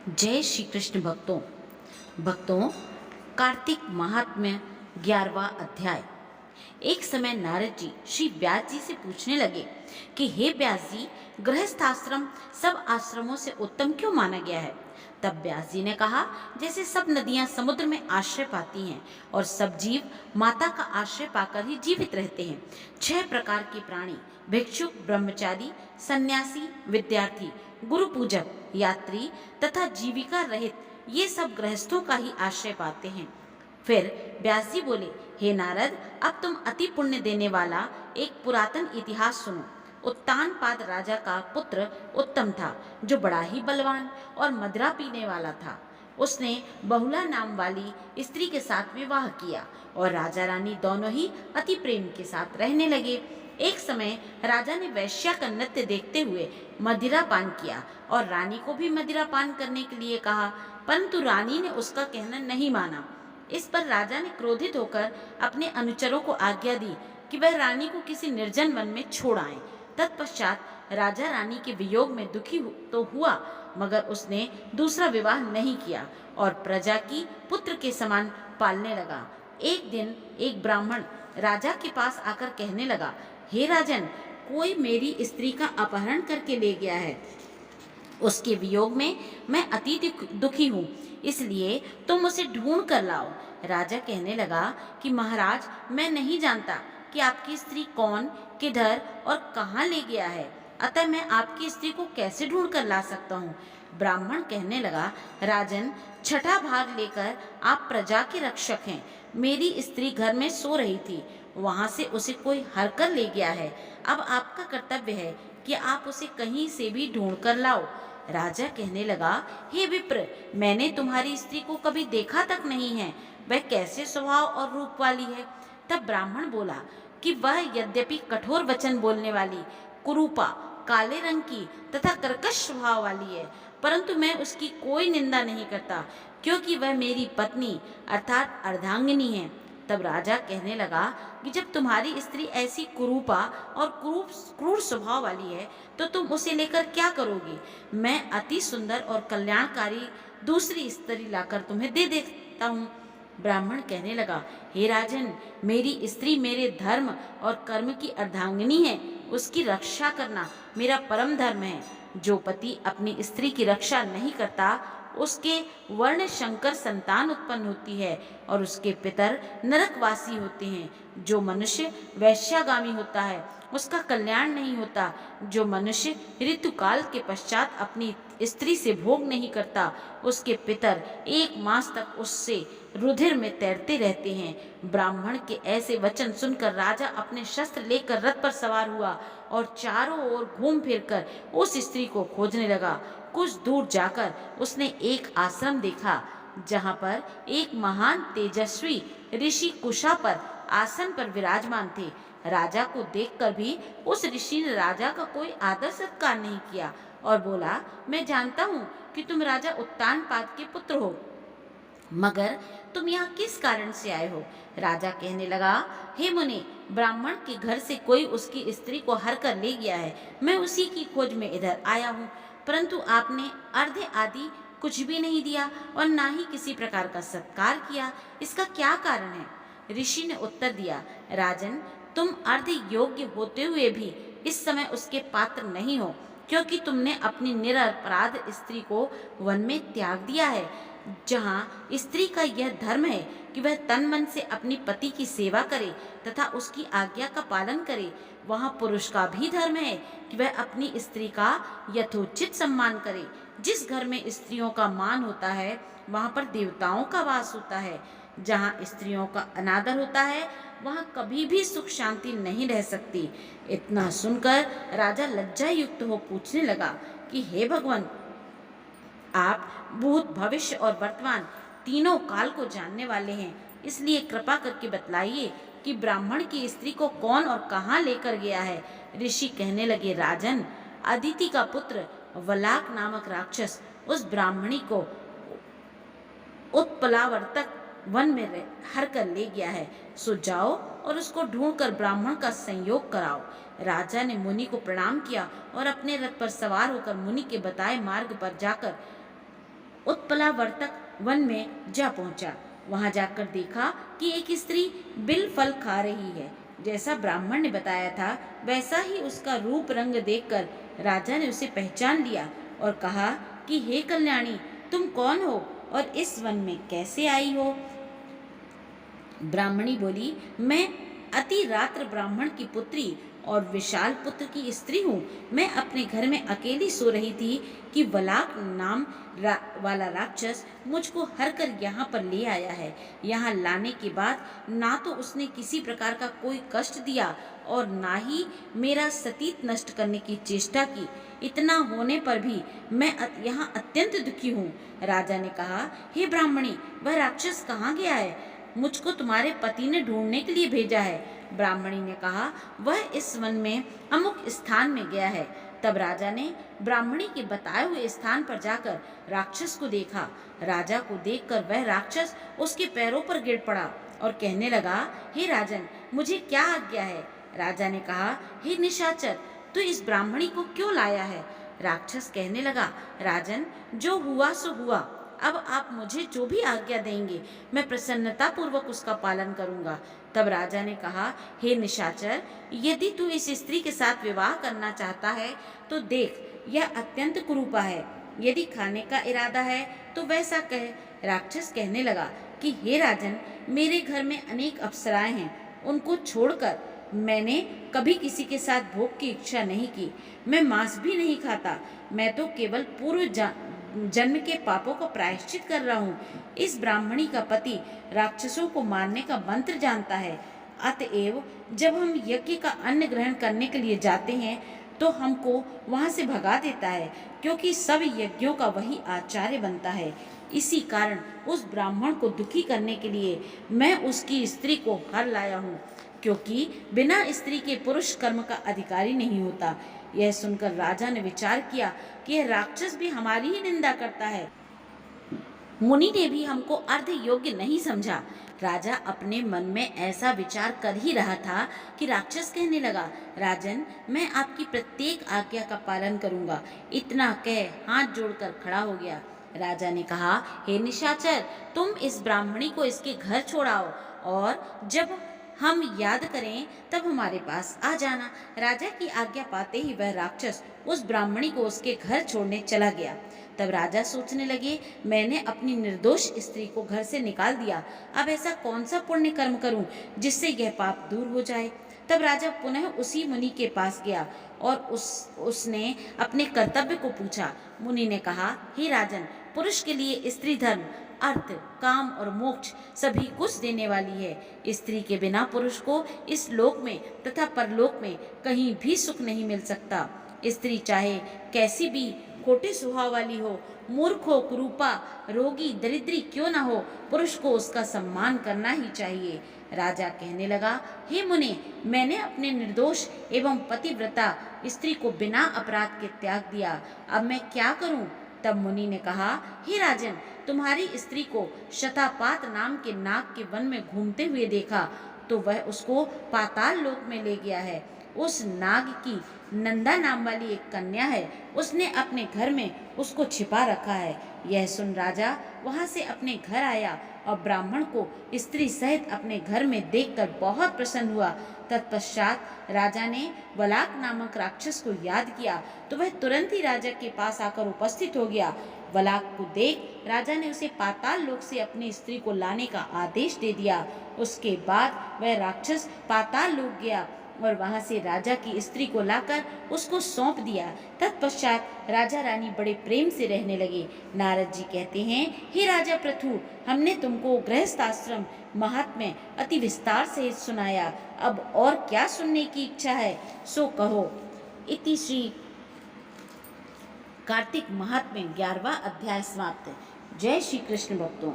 जय श्री कृष्ण भक्तों। भक्तों, कार्तिक महात्म्य 11वां अध्याय। एक समय नारद जी श्री व्यास जी से पूछने लगे कि हे व्यास जी, गृहस्थाश्रम सब आश्रमों से उत्तम क्यों माना गया है। तब व्यास जी ने कहा, जैसे सब नदियां समुद्र में आश्रय पाती हैं और सब जीव माता का आश्रय पाकर ही जीवित रहते हैं। 6 प्रकार के प्राणी, भिक्षुक, ब्रह्मचारी, सन्यासी, विद्यार्थी, गुरु पूजक, यात्री तथा जीविका रहित, ये सब गृहस्थों का ही आश्रय पाते हैं। फिर व्यास जी बोले, हे नारद, अब तुम अति पुण्य देने वाला एक पुरातन इतिहास सुनो। उत्तानपाद राजा का पुत्र उत्तम था, जो बड़ा ही बलवान और मदिरा पीने वाला था। उसने बहुला नाम वाली स्त्री के साथ विवाह किया और राजा रानी दोनों ही अति प्रेम के साथ रहने लगे। एक समय राजा ने वैश्या का नृत्य देखते हुए मदिरा पान किया और रानी को भी मदिरा पान करने के लिए कहा, परंतु रानी ने उसका कहना नहीं माना। इस पर राजा ने क्रोधित होकर अपने अनुचरों को आज्ञा दी कि वह रानी को किसी निर्जन वन में छोड़ आए। तत्पश्चात राजा रानी के वियोग में दुखी तो हुआ, मगर उसने दूसरा विवाह नहीं किया और प्रजा की पुत्र के समान पालने लगा। एक दिन एक ब्राह्मण राजा के पास आकर कहने लगा, हे राजन, कोई मेरी स्त्री का अपहरण करके ले गया है। उसके वियोग में मैं अति दुखी हूँ, इसलिए तुम उसे ढूंढ कर लाओ। राजा कहने लगा कि महाराज, मैं नहीं जानता कि आपकी स्त्री कौन, किधर और कहाँ ले गया है, अतः मैं आपकी स्त्री को कैसे ढूंढ कर ला सकता हूँ। ब्राह्मण कहने लगा, राजन, छठा भाग लेकर आप प्रजा के रक्षक हैं। मेरी स्त्री घर में सो रही थी, वहां से उसे कोई हर कर ले गया है। अब आपका कर्तव्य है कि आप उसे कहीं से भी ढूंढ कर लाओ। राजा कहने लगा, हे विप्र, मैंने तुम्हारी स्त्री को कभी देखा तक नहीं है, वह कैसे स्वभाव और रूप वाली है। तब ब्राह्मण बोला कि वह यद्यपि कठोर वचन बोलने वाली, कुरूपा, काले रंग की तथा कर्कश स्वभाव वाली है, परंतु मैं उसकी कोई निंदा नहीं करता, क्योंकि वह मेरी पत्नी अर्थात अर्धांगिनी है। तब राजा कहने लगा कि जब तुम्हारी स्त्री ऐसी कुरूपा और क्रूर स्वभाव वाली है, तो तुम उसे लेकर क्या करोगी। मैं अति सुंदर और कल्याणकारी दूसरी स्त्री लाकर तुम्हें दे देता हूँ। ब्राह्मण कहने लगा, हे राजन, मेरी स्त्री मेरे धर्म और कर्म की अर्धांगिनी है, उसकी रक्षा करना मेरा परम धर्म है। जो पति अपनी स्त्री की रक्षा नहीं करता, उसके वर्ण शंकर संतान उत्पन्न होती है और उसके पितर नरकवासी होते हैं। जो मनुष्य वैश्यागामी होता है, उसका कल्याण नहीं होता। जो मनुष्य ऋतुकाल के पश्चात अपनी स्त्री से भोग नहीं करता, उसके पितर 1 मास तक उससे रुधिर में तैरते रहते हैं। ब्राह्मण के ऐसे वचन सुनकर राजा अपने शस्त्र लेकर रथ पर सवार हुआ और चारों ओर घूम फिरकर उस स्त्री को खोजने लगा। कुछ दूर जाकर उसने एक आश्रम देखा, जहाँ पर एक महान तेजस्वी ऋषि कुशा पर आसन पर विराजमान थे। राजा को देखकर भी उस ऋषि ने राजा का कोई आदर सत्कार नहीं किया और बोला, मैं जानता हूँ कि तुम राजा उत्तानपाद के पुत्र हो, मगर तुम यहाँ किस कारण से आए हो। राजा कहने लगा, हे मुनि, ब्राह्मण के घर से कोई उसकी स्त्री को हर कर ले गया है, मैं उसी की खोज में इधर आया हूँ, परंतु आपने अर्घ्य आदि कुछ भी नहीं दिया और ना ही किसी प्रकार का सत्कार किया, इसका क्या कारण है। ऋषि ने उत्तर दिया, राजन, तुम अर्घ्य योग्य होते हुए भी इस समय उसके पात्र नहीं हो, क्योंकि तुमने अपनी निरपराध स्त्री को वन में त्याग दिया है। जहाँ स्त्री का यह धर्म है कि वह तन मन से अपनी पति की सेवा करे तथा उसकी आज्ञा का पालन करे, वहाँ पुरुष का भी धर्म है कि वह अपनी स्त्री का यथोचित सम्मान करे। जिस घर में स्त्रियों का मान होता है, वहाँ पर देवताओं का वास होता है। जहाँ स्त्रियों का अनादर होता है, वहाँ कभी भी सुख शांति नहीं रह सकती। इतना सुनकर राजा लज्जा युक्त हो पूछने लगा कि हे भगवान, आप भूत, भविष्य और वर्तमान तीनों काल को जानने वाले हैं, इसलिए कृपा करके बतलाइए कि ब्राह्मण की स्त्री को कौन और कहाँ लेकर गया है। ऋषि कहने लगे, राजन, अदिति का पुत्र वलाक नामक राक्षस उस ब्राह्मणी को उत्पलावर्तक वन में हर कर ले गया है। सो जाओ और उसको ढूंढकर ब्राह्मण का संयोग कराओ। राजा ने मुनि को प्रणाम किया और अपने रथ पर सवार होकर मुनि के बताए मार्ग पर जाकर उत्पलावर्तक वन में जा पहुंचा। वहां जाकर देखा कि एक स्त्री बिल फल खा रही है। जैसा ब्राह्मण ने बताया था वैसा ही उसका रूप रंग देखकर राजा ने उसे पहचान लिया और कहा कि हे कल्याणी, तुम कौन हो और इस वन में कैसे आई हो? ब्राह्मणी बोली, मैं अति रात्र ब्राह्मण की पुत्री और विशाल पुत्र की स्त्री हूँ। मैं अपने घर में अकेली सो रही थी कि वलाक नाम वाला राक्षस मुझको हर कर यहाँ पर ले आया है। यहाँ लाने के बाद ना तो उसने किसी प्रकार का कोई कष्ट दिया और ना ही मेरा सतीत नष्ट करने की चेष्टा की। इतना होने पर भी मैं यहाँ अत्यंत दुखी हूँ। राजा ने कहा, हे ब्राह्मणी, वह राक्षस कहाँ गया है? मुझको तुम्हारे पति ने ढूंढने के लिए भेजा है। ब्राह्मणी ने कहा, वह इस वन में अमुक स्थान में गया है। तब राजा ने ब्राह्मणी के बताए हुए स्थान पर जाकर राक्षस को देखा। राजा को देखकर वह राक्षस उसके पैरों पर गिर पड़ा और कहने लगा, हे राजन, मुझे क्या आज्ञा है? राजा ने कहा, हे निशाचर, तू इस ब्राह्मणी को क्यों लाया है? राक्षस कहने लगा, राजन, जो हुआ सो हुआ। अब आप मुझे जो भी आज्ञा देंगे मैं प्रसन्नता पूर्वक उसका पालन करूंगा। तब राजा ने कहा, हे निशाचर, यदि तू इस स्त्री के साथ विवाह करना चाहता है तो देख, यह अत्यंत कुरूपा है। यदि खाने का इरादा है तो वैसा कह। राक्षस कहने लगा कि हे राजन, मेरे घर में अनेक अप्सराएं हैं, उनको छोड़कर मैंने कभी किसी के साथ भोग की इच्छा नहीं की। मैं मांस भी नहीं खाता। मैं तो केवल पूर्व जन्म के पापों का प्रायश्चित कर रहा हूँ। इस ब्राह्मणी का पति राक्षसों को मारने का मंत्र जानता है। अतएव जब हम यज्ञ का अन्न ग्रहण करने के लिए जाते हैं तो हमको वहां से भगा देता है, क्योंकि सब यज्ञों का वही आचार्य बनता है। इसी कारण उस ब्राह्मण को दुखी करने के लिए मैं उसकी स्त्री को हर लाया हूँ, क्योंकि बिना स्त्री के पुरुष कर्म का अधिकारी नहीं होता। यह सुनकर राजा ने विचार किया कि यह राक्षस भी हमारी ही निंदा करता है। मुनि ने भी हमको अर्ध योग्य नहीं समझा। राजा अपने मन में ऐसा विचार कर ही रहा था कि राक्षस कहने लगा, राजन, मैं आपकी प्रत्येक आज्ञा का पालन करूंगा। इतना कह हाथ जोड़कर खड़ा हो गया। राजा ने कहा, हे निशाचर, तुम इस ब्राह्मणी को इसके घर छोड़ाओ और जब हम याद करें तब हमारे पास आ जाना। राजा की आज्ञा पाते ही वह राक्षस उस ब्राह्मणी को उसके घर छोड़ने चला गया। तब राजा सोचने लगे, मैंने अपनी निर्दोष स्त्री को घर से निकाल दिया, अब ऐसा कौन सा पुण्य कर्म करूं जिससे यह पाप दूर हो जाए। तब राजा पुनः उसी मुनि के पास गया और उसने अपने कर्तव्य को पूछा। मुनि ने कहा, हे राजन, पुरुष के लिए स्त्री धर्म, अर्थ, काम और मोक्ष सभी कुछ देने वाली है। स्त्री के बिना पुरुष को इस लोक में तथा परलोक में कहीं भी सुख नहीं मिल सकता। स्त्री चाहे कैसी भी खोटे स्वभाव वाली हो, मूर्ख हो, कुरूपा, रोगी, दरिद्री क्यों न हो, पुरुष को उसका सम्मान करना ही चाहिए। राजा कहने लगा, हे मुने, मैंने अपने निर्दोष एवं पतिव्रता स्त्री को बिना अपराध के त्याग दिया, अब मैं क्या करूं? तब मुनि ने कहा, हे राजन, तुम्हारी स्त्री को शतापात नाम के नाग के वन में घूमते हुए देखा तो वह उसको पाताल लोक में ले गया है। उस नाग की नंदा नाम वाली एक कन्या है, उसने अपने घर में उसको छिपा रखा है। यह सुन राजा वहां से अपने घर आया और ब्राह्मण को स्त्री सहित अपने घर में देखकर बहुत प्रसन्न हुआ। तत्पश्चात राजा ने वलाक नामक राक्षस को याद किया तो वह तुरंत ही राजा के पास आकर उपस्थित हो गया। वलाक को देख राजा ने उसे पाताल लोक से अपनी स्त्री को लाने का आदेश दे दिया। उसके बाद वह राक्षस पाताल लोक गया और वहां से राजा की स्त्री को लाकर उसको सौंप दिया। तत्पश्चात राजा रानी बड़े प्रेम से रहने लगे। नारद जी कहते हैं, हे राजा पृथु, हमने तुमको गृहस्थाश्रम महात्म्य अति विस्तार से सुनाया, अब और क्या सुनने की इच्छा है सो कहो। इति श्री कार्तिक महात्म्य 11वां अध्याय समाप्त। जय श्री कृष्ण भक्तों।